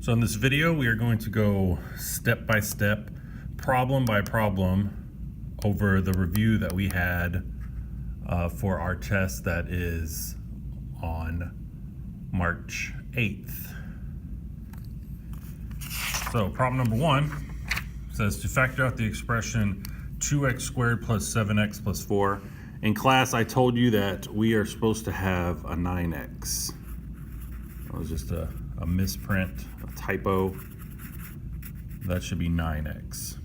So in this video, we are going to go step by step, problem by problem, over the review that we had for our test that is on March 8th. So problem number 1 says to factor out the expression 2x squared plus 7x plus 4. In class, I told you that we are supposed to have a 9x. That was just a misprint, a typo. That should be 9x.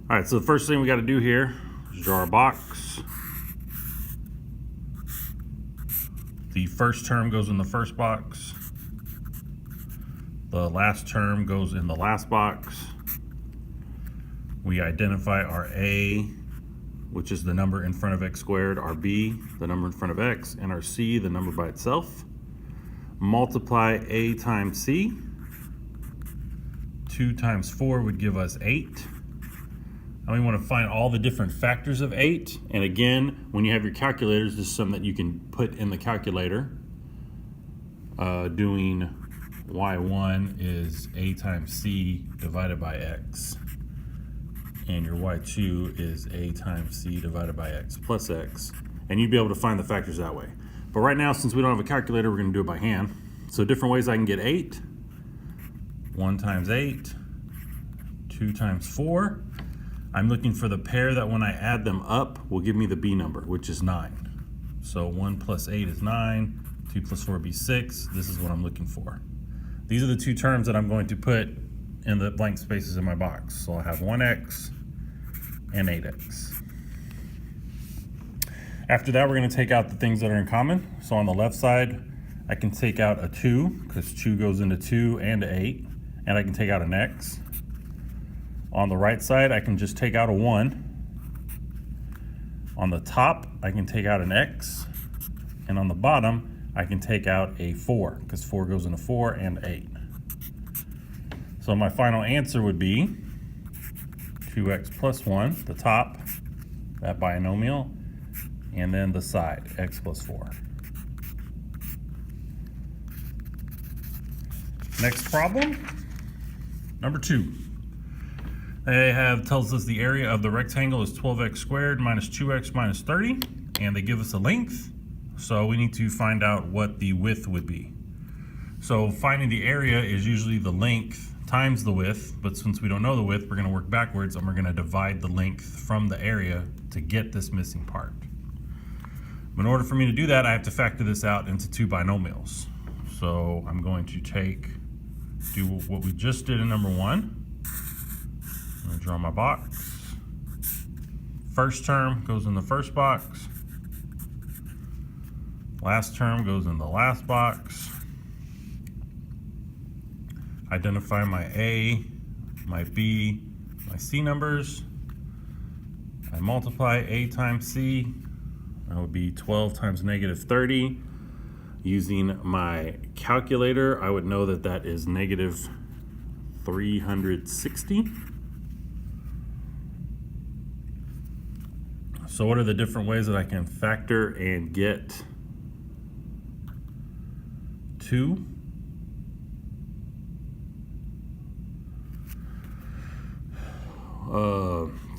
All right, so the first thing we got to do here is draw a box. The first term goes in the first box. The last term goes in the last box. We identify our A, which is the number in front of x squared, our B, the number in front of x, and our C, the number by itself. Multiply A times C. 2 times 4 would give us 8. Now we want to find all the different factors of 8. And again, when you have your calculators, this is something that you can put in the calculator. Doing y1 is A times C divided by x. And your y2 is A times C divided by x plus x. And you'd be able to find the factors that way. But right now, since we don't have a calculator, we're going to do it by hand. So different ways I can get 8. 1 times 8, 2 times 4. I'm looking for the pair that when I add them up will give me the B number, which is 9. So 1 plus 8 is 9, 2 plus 4 would be 6. This is what I'm looking for. These are the two terms that I'm going to put in the blank spaces in my box. So I'll have 1x and 8x. After that, we're going to take out the things that are in common. So on the left side, I can take out a 2, because 2 goes into 2 and 8, and I can take out an x. On the right side, I can just take out a 1. On the top, I can take out an x, and on the bottom, I can take out a 4, because 4 goes into 4 and 8. So my final answer would be 2x plus 1, the top, that binomial, and then the side, x plus 4. Next problem, number 2. Tells us the area of the rectangle is 12x squared minus 2x minus 30, and they give us a length. So we need to find out what the width would be. So finding the area is usually the length times the width, but since we don't know the width, we're going to work backwards and we're going to divide the length from the area to get this missing part. In order for me to do that, I have to factor this out into 2 binomials. So I'm going to do what we just did in number 1. I'm going to draw my box. First term goes in the first box. Last term goes in the last box. Identify my A, my B, my C numbers. I multiply A times C. That would be 12 times negative 30. Using my calculator, I would know that that is negative 360. So what are the different ways that I can factor and get 2?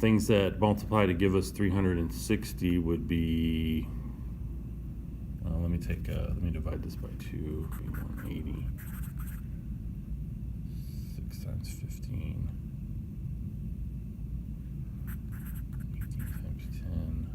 Things that multiply to give us 360 would be, let me divide this by 2, be 180. 6 times 15. 18 times 10.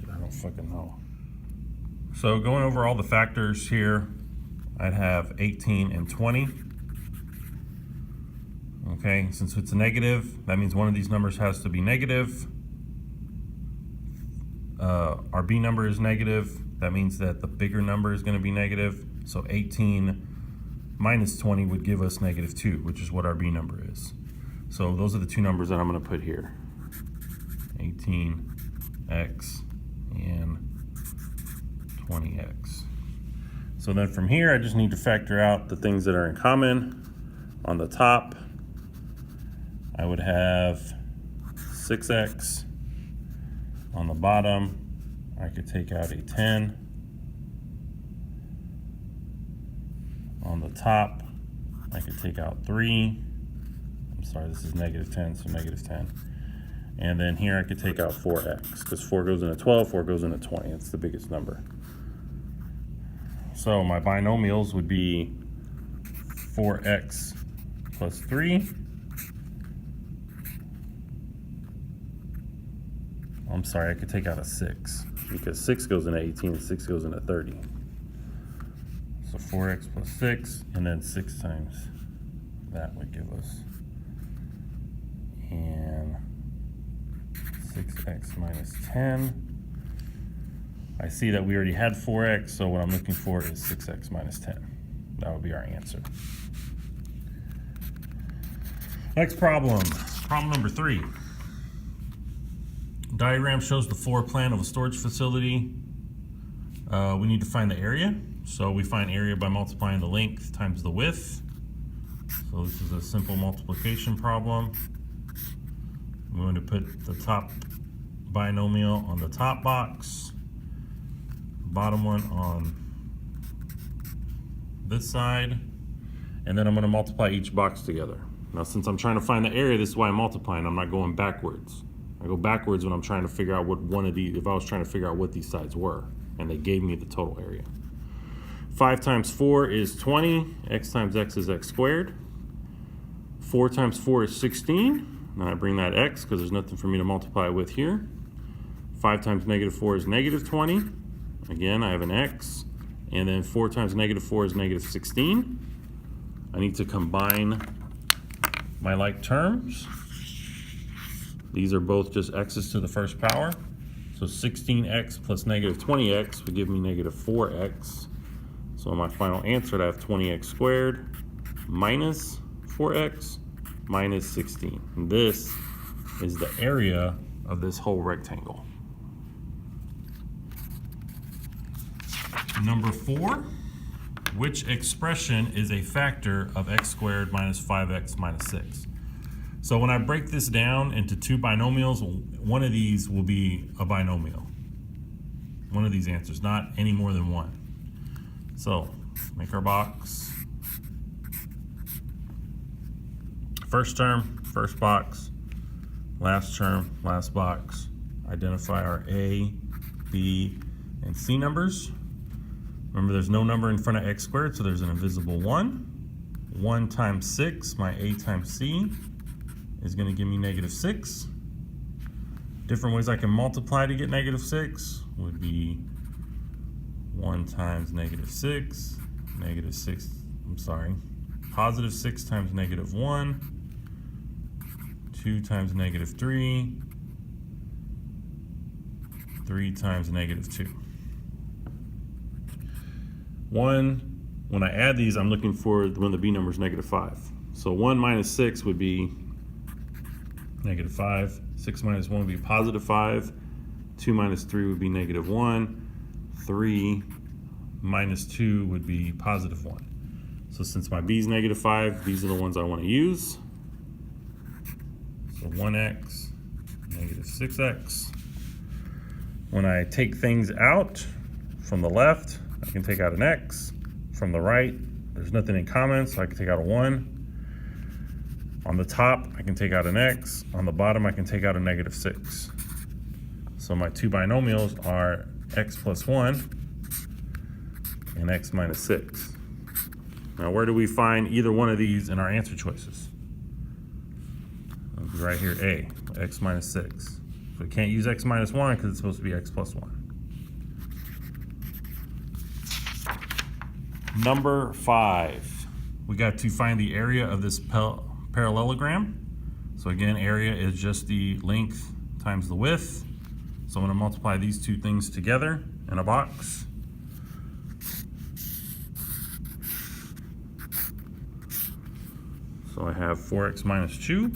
I don't fucking know. So going over all the factors here, I'd have 18 and 20. Okay, since it's a negative, that means one of these numbers has to be negative. Our B number is negative. That means that the bigger number is going to be negative. So 18 minus 20 would give us -2, which is what our B number is. So those are the two numbers that I'm going to put here. 18x and 20x. So then from here, I just need to factor out the things that are in common. On the top, I would have 6x. On the bottom, I could take out a 10. On the top, I could take out 3. I'm sorry, this is -10, so -10. And then here I could take out 4x, because 4 goes into 12, 4 goes into 20. It's the biggest number. So my binomials would be 4x plus 3. I'm sorry, I could take out a 6, because 6 goes into 18 and 6 goes into 30. So 4x plus 6, and then 6 times that would give us, and 6x minus 10. I see that we already had 4x, so what I'm looking for is 6x minus 10. That would be our answer. Next problem, problem number 3. Diagram shows the floor plan of a storage facility. We need to find the area. So we find area by multiplying the length times the width. So this is a simple multiplication problem. I'm going to put the top binomial on the top box, bottom one on this side, and then I'm going to multiply each box together. Now since I'm trying to find the area, this is why I'm multiplying. I'm not going backwards. I go backwards when I'm trying to figure out what one of these, if I was trying to figure out what these sides were, and they gave me the total area. 5 times 4 is 20, x times x is x squared. 4 times 4 is 16. Now I bring that x because there's nothing for me to multiply with here. 5 times -4 is -20. Again, I have an x. And then 4 times -4 is -16. I need to combine my like terms. These are both just x's to the first power. So 16x plus -20x would give me -4x. So my final answer, I have 20x squared minus 4x minus 16. And this is the area of this whole rectangle. Number 4, which expression is a factor of x squared minus 5x minus 6? So when I break this down into two binomials, one of these will be a binomial. One of these answers, not any more than one. So make our box. First term, first box. Last term, last box. Identify our A, B, and C numbers. Remember, there's no number in front of x squared, so there's an invisible 1. 1 times 6, my A times C, is going to give me -6. Different ways I can multiply to get -6 would be 1 times -6, positive 6 times -1, 2 times -3, 3 times -2. When I add these, I'm looking for when the B number is -5. So 1 minus 6 would be -5. 6 minus 1 would be +5. 2 minus 3 would be -1. 3 minus 2 would be +1. So since my B is -5, these are the ones I want to use. So 1x, -6x. When I take things out from the left, I can take out an x. From the right, there's nothing in common, so I can take out a 1. On the top, I can take out an x. On the bottom, I can take out a -6. So my two binomials are x plus 1 and x minus 6. Now, where do we find either one of these in our answer choices? Right here, A, x minus 6. So we can't use x minus 1 because it's supposed to be x plus 1. Number 5, we got to find the area of this parallelogram. So again, area is just the length times the width. So I'm going to multiply these two things together in a box. So I have 4x minus 2.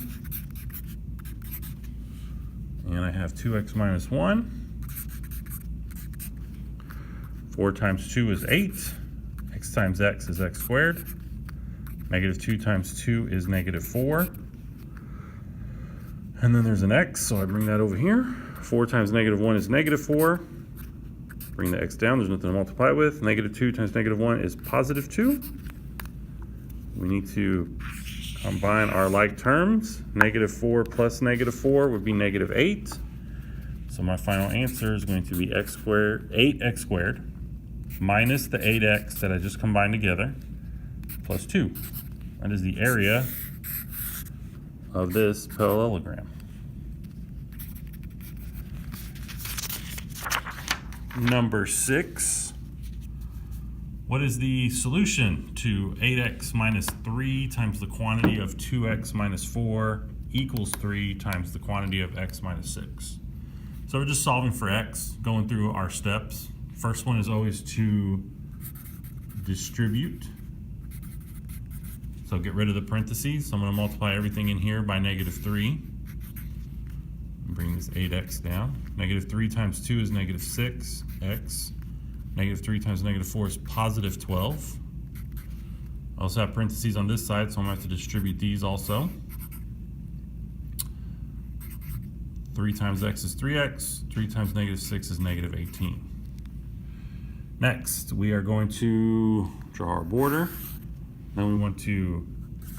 And I have 2x minus 1. 4 times 2 is 8. X times x is x squared. Negative 2 times 2 is negative 4. And then there's an x, so I bring that over here. 4 times negative 1 is negative 4. Bring the x down, there's nothing to multiply with. Negative 2 times negative 1 is positive 2. We need to combine our like terms. Negative 4 plus negative 4 would be negative 8. So my final answer is going to be x squared, 8x squared, minus the 8x that I just combined together, plus 2. That is the area of this parallelogram. Number 6. What is the solution to 8x minus 3 times the quantity of 2x minus 4 equals 3 times the quantity of x minus 6? So we're just solving for x, going through our steps. First one is always to distribute. So get rid of the parentheses. So I'm going to multiply everything in here by negative 3. And bring this 8x down. Negative 3 times 2 is negative 6x. Negative 3 times negative 4 is positive 12. I also have parentheses on this side, so I'm going to have to distribute these also. 3 times x is 3x. 3 times negative 6 is negative 18. Next, we are going to draw our border. Then we want to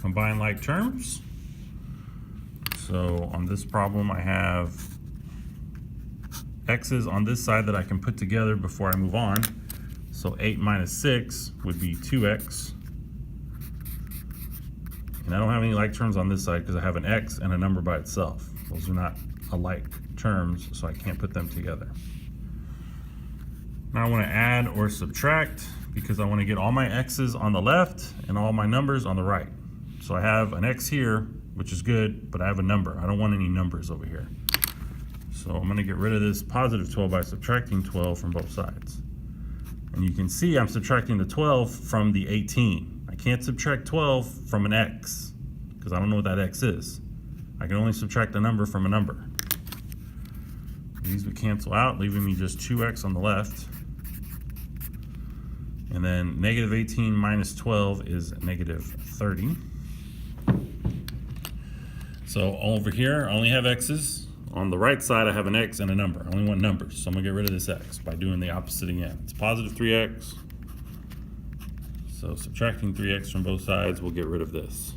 combine like terms. So on this problem, I have x's on this side that I can put together before I move on. So 8 minus 6 would be 2x. And I don't have any like terms on this side because I have an x and a number by itself. Those are not alike terms, so I can't put them together. Now I want to add or subtract because I want to get all my x's on the left and all my numbers on the right. So I have an x here, which is good, but I have a number. I don't want any numbers over here. So I'm going to get rid of this positive 12 by subtracting 12 from both sides. And you can see I'm subtracting the 12 from the 18. I can't subtract 12 from an x because I don't know what that x is. I can only subtract a number from a number. These would cancel out, leaving me just 2x on the left. And then negative 18 minus 12 is negative 30. So over here, I only have x's. On the right side, I have an x and a number. I only want numbers, so I'm gonna get rid of this x by doing the opposite again. It's positive 3x. So subtracting 3x from both sides, we'll get rid of this.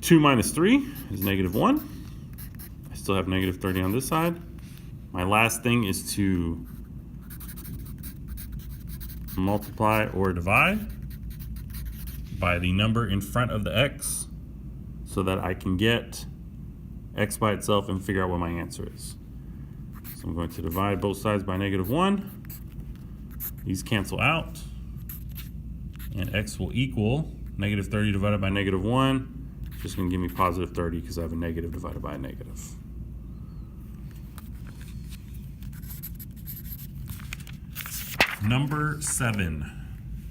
Two minus 3 is negative 1. I still have negative 30 on this side. My last thing is to multiply or divide by the number in front of the x so that I can get x by itself and figure out what my answer is. So I'm going to divide both sides by negative 1. These cancel out. And x will equal negative 30 divided by negative 1. It's just going to give me positive 30 because I have a negative divided by a negative. Number 7.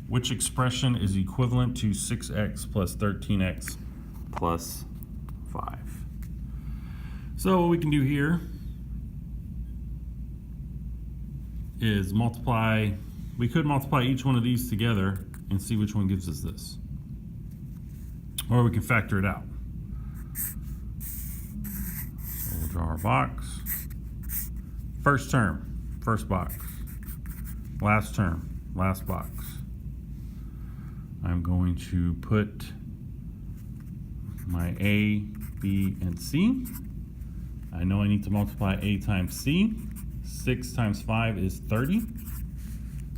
Which expression is equivalent to 6x plus 13x plus 5? So what we can do here is multiply. We could multiply each one of these together and see which one gives us this. Or we can factor it out. So we'll draw our box. First term, first box. Last term, last box. I'm going to put my A, B, and C. I know I need to multiply A times C. 6 times 5 is 30.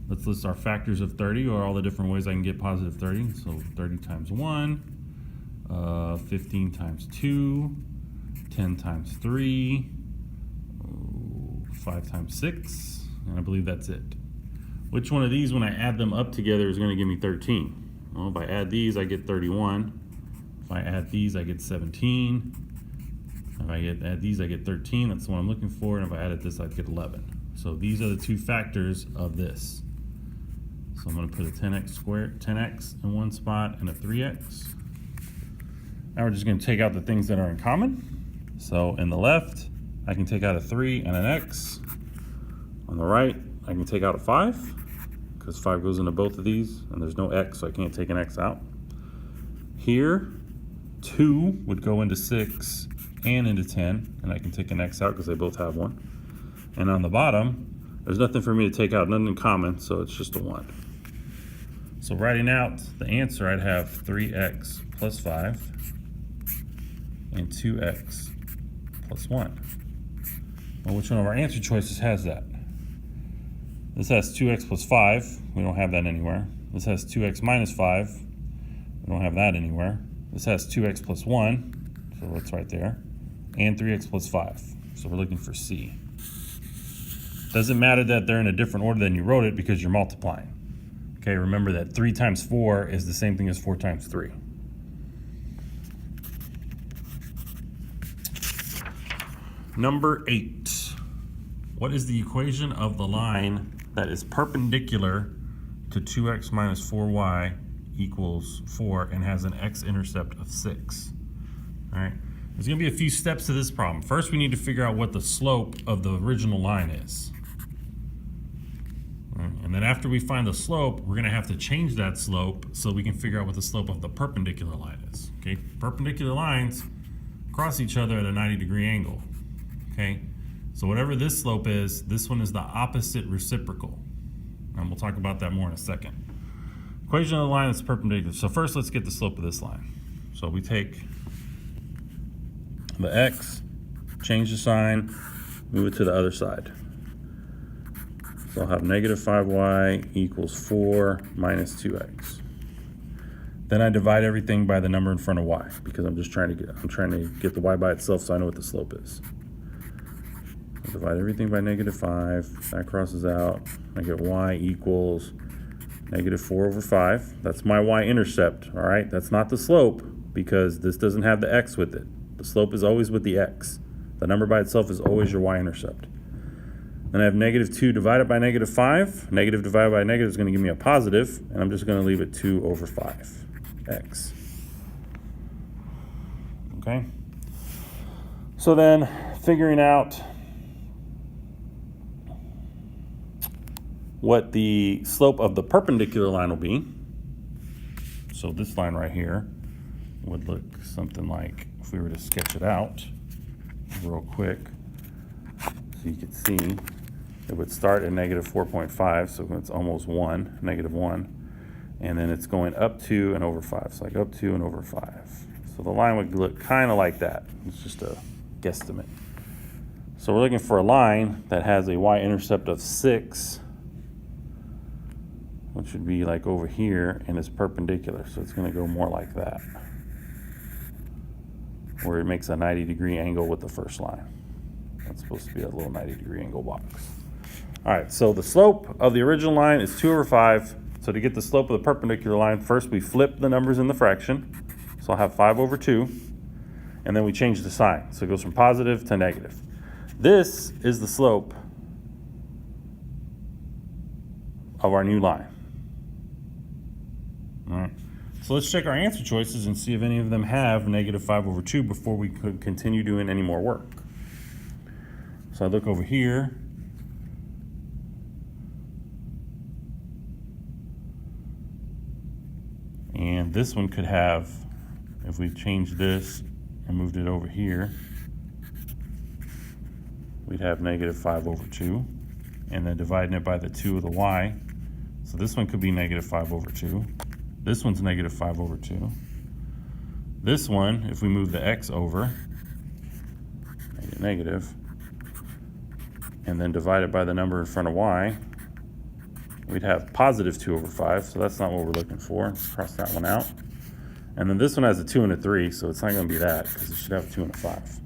Let's list our factors of 30, or all the different ways I can get positive 30. So 30 times 1, 15 times 2, 10 times 3, 5 times 6, and I believe that's it. Which one of these, when I add them up together, is going to give me 13? Well, if I add these, I get 31. If I add these, I get 17. If I add these, I get 13. That's the one I'm looking for. And if I added this, I'd get 11. So these are the two factors of this. So I'm going to put a 10x squared, 10x in one spot and a 3x. Now we're just going to take out the things that are in common. So in the left, I can take out a 3 and an x. On the right, I can take out a 5, because 5 goes into both of these, and there's no x, so I can't take an x out. Here, 2 would go into 6 and into 10, and I can take an x out because they both have 1. And on the bottom, there's nothing for me to take out, nothing in common, so it's just a 1. So writing out the answer, I'd have 3x plus 5 and 2x plus 1. Well, which one of our answer choices has that? This has 2x plus 5. We don't have that anywhere. This has 2x minus 5. We don't have that anywhere. This has 2x plus 1, so it's right there, and 3x plus 5. So we're looking for C. Doesn't matter that they're in a different order than you wrote it because you're multiplying. Okay, remember that 3 times 4 is the same thing as 4 times 3. Number 8. What is the equation of the line that is perpendicular to 2x minus 4y equals 4 and has an x-intercept of 6? All right, there's going to be a few steps to this problem. First, we need to figure out what the slope of the original line is. All right, and then after we find the slope, we're going to have to change that slope so we can figure out what the slope of the perpendicular line is. Okay, perpendicular lines cross each other at a 90-degree angle. Okay, so whatever this slope is, this one is the opposite reciprocal. And we'll talk about that more in a second. Equation of the line that's perpendicular. So first, let's get the slope of this line. So we take the x, change the sign, move it to the other side. So I'll have negative 5y equals 4 minus 2x. Then I divide everything by the number in front of y because I'm trying to get the y by itself so I know what the slope is. I divide everything by negative 5. That crosses out. I get y equals negative 4 over 5. That's my y-intercept, all right? That's not the slope because this doesn't have the x with it. The slope is always with the x. The number by itself is always your y-intercept. Then I have negative 2 divided by negative 5. Negative divided by negative is going to give me a positive, and I'm just going to leave it 2 over 5x. Okay? So then, figuring out what the slope of the perpendicular line will be. So this line right here would look something like, if we were to sketch it out real quick, so you could see, it would start at negative 4.5, so it's almost 1, negative 1, and then it's going up 2 and over 5, so like up 2 and over 5. So the line would look kind of like that. It's just a guesstimate. So we're looking for a line that has a y-intercept of 6, which would be like over here, and it's perpendicular, so it's going to go more like that, where it makes a 90-degree angle with the first line. That's supposed to be a little 90-degree angle box. All right, so the slope of the original line is 2 over 5. So to get the slope of the perpendicular line, first we flip the numbers in the fraction. So I'll have 5 over 2, and then we change the sign. So it goes from positive to negative. This is the slope of our new line. All right, so let's check our answer choices and see if any of them have negative 5 over 2 before we could continue doing any more work. So I look over here. And this one could have, if we changed this and moved it over here, we'd have negative 5 over 2. And then dividing it by the 2 of the y. So this one could be negative 5 over 2. This one's negative 5 over 2. This one, if we move the x over, make it negative, and then divide it by the number in front of y, we'd have positive 2 over 5, so that's not what we're looking for. Let's cross that one out. And then this one has a 2 and a 3, so it's not going to be that, because it should have a 2 and a 5.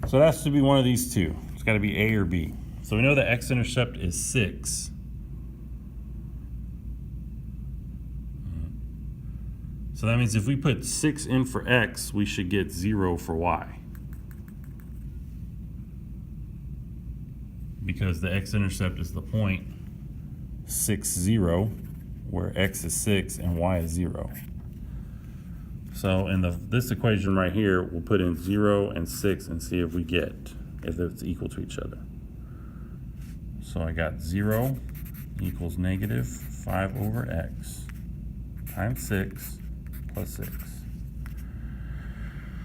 So it has to be one of these two. It's got to be A or B. So we know the x-intercept is 6. So that means if we put 6 in for x, we should get 0 for y. Because the x-intercept is the point 6, 0. where x is 6 and y is 0. So in this equation right here, we'll put in 0 and 6 and see if it's equal to each other. So I got 0 equals negative 5 over x times 6 plus 6.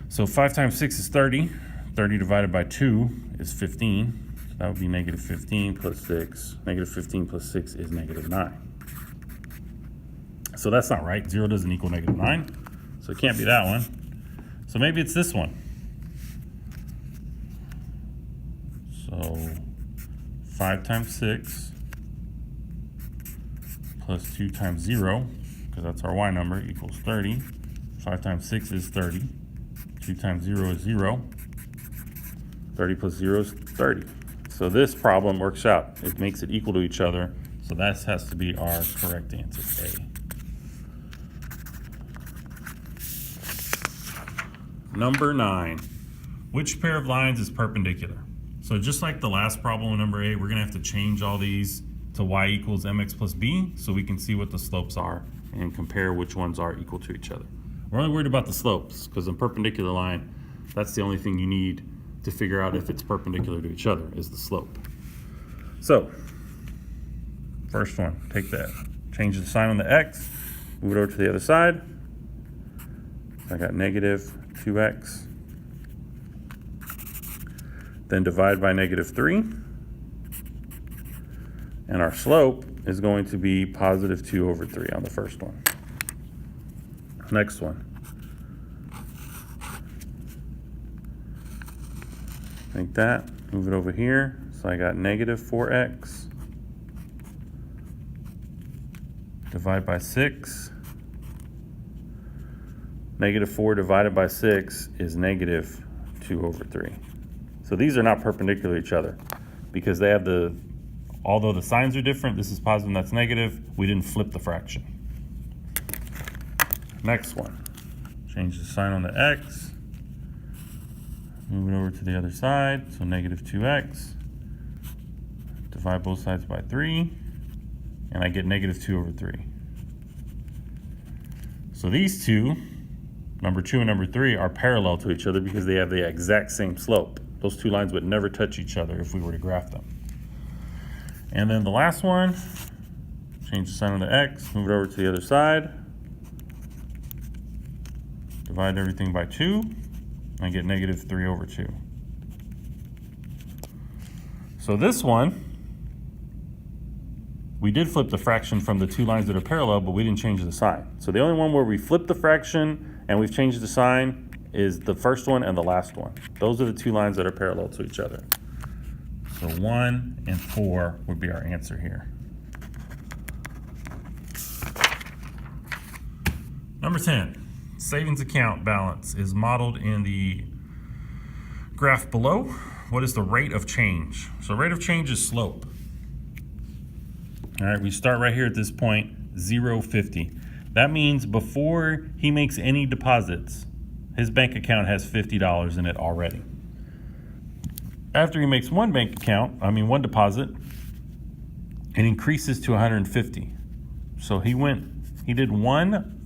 So 5 times 6 is 30. 30 divided by 2 is 15. So that would be negative 15 plus 6. Negative 15 plus 6 is negative 9. So that's not right. 0 doesn't equal negative 9. So it can't be that one. So maybe it's this one. So 5 times 6 plus 2 times 0, because that's our y number, equals 30. 5 times 6 is 30. 2 times 0 is 0. 30 plus 0 is 30. So this problem works out. It makes it equal to each other. So that has to be our correct answer, A. Number 9. Which pair of lines is perpendicular? So just like the last problem in number 8, we're going to have to change all these to y equals mx plus b so we can see what the slopes are and compare which ones are equal to each other. We're only worried about the slopes because in perpendicular line, that's the only thing you need to figure out if it's perpendicular to each other is the slope. So, first one, take that. Change the sign on the x, move it over to the other side. I got negative 2x. Then divide by negative 3. And our slope is going to be positive 2 over 3 on the first one. Next one. Like that, move it over here. So I got negative 4x. Divide by 6. Negative 4 divided by 6 is negative 2 over 3. So these are not perpendicular to each other because they have although the signs are different, this is positive and that's negative, we didn't flip the fraction. Next one, change the sign on the x, move it over to the other side, so negative 2x, divide both sides by 3, and I get negative 2 over 3. So these two, number 2 and number 3, are parallel to each other because they have the exact same slope. Those two lines would never touch each other if we were to graph them. And then the last one, change the sign on the x, move it over to the other side, divide everything by 2, and get negative 3 over 2. So this one, we did flip the fraction from the two lines that are parallel, but we didn't change the sign. So the only one where we flipped the fraction and we've changed the sign is the first one and the last one. Those are the two lines that are parallel to each other. So 1 and 4 would be our answer here. Number 10, savings account balance is modeled in the graph below. What is the rate of change? So rate of change is slope. All right, we start right here at this point, 0.50. That means before he makes any deposits, his bank account has $50 in it already. After he makes one deposit, it increases to 150. So he did one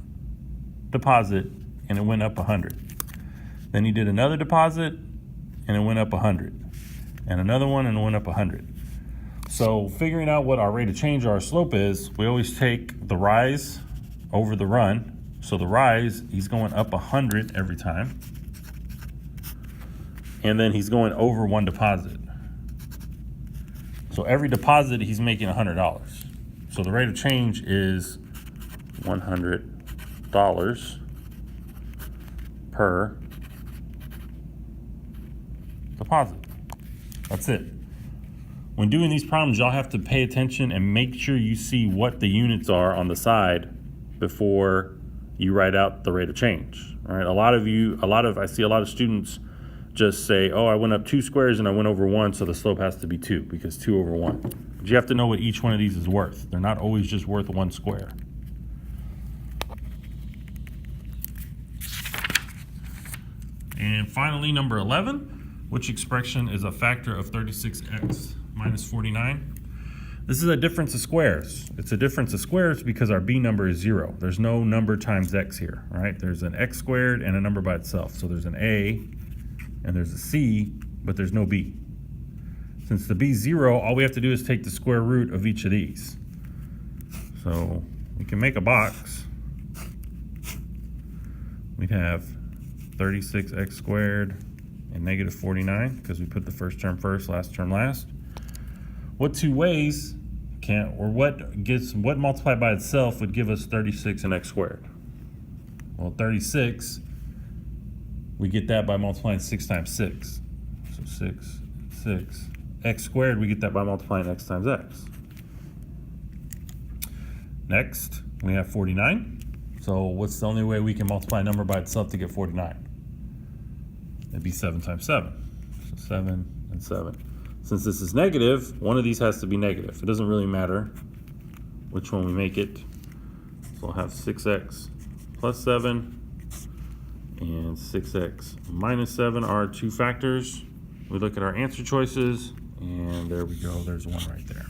deposit and it went up 100. Then he did another deposit and it went up 100. And another one and it went up 100. So figuring out what our rate of change or our slope is, we always take the rise over the run. So the rise, he's going up 100 every time. And then he's going over one deposit. So every deposit, he's making $100. So the rate of change is $100 per deposit. That's it. When doing these problems, y'all have to pay attention and make sure you see what the units are on the side before you write out the rate of change. All right. I see a lot of students just say, oh, I went up 2 squares and I went over 1, so the slope has to be 2 because 2 over 1. But you have to know what each one of these is worth. They're not always just worth 1 square. And finally, number 11, which expression is a factor of 36x minus 49? This is a difference of squares. It's a difference of squares because our b number is 0. There's no number times x here, right? There's an x squared and a number by itself. So there's an a and there's a c, but there's no b. Since the b is 0, all we have to do is take the square root of each of these. So we can make a box. We'd have 36x squared and negative 49 because we put the first term first, last term last. What two ways what multiplied by itself would give us 36 and x squared? Well, 36, we get that by multiplying 6 times 6. So 6. X squared, we get that by multiplying x times x. Next, we have 49. So what's the only way we can multiply a number by itself to get 49? It'd be 7 times 7. So 7 and 7. Since this is negative, one of these has to be negative. It doesn't really matter which one we make it. So I'll have 6x plus 7 and 6x minus 7 are our two factors. We look at our answer choices, and there we go. There's one right there.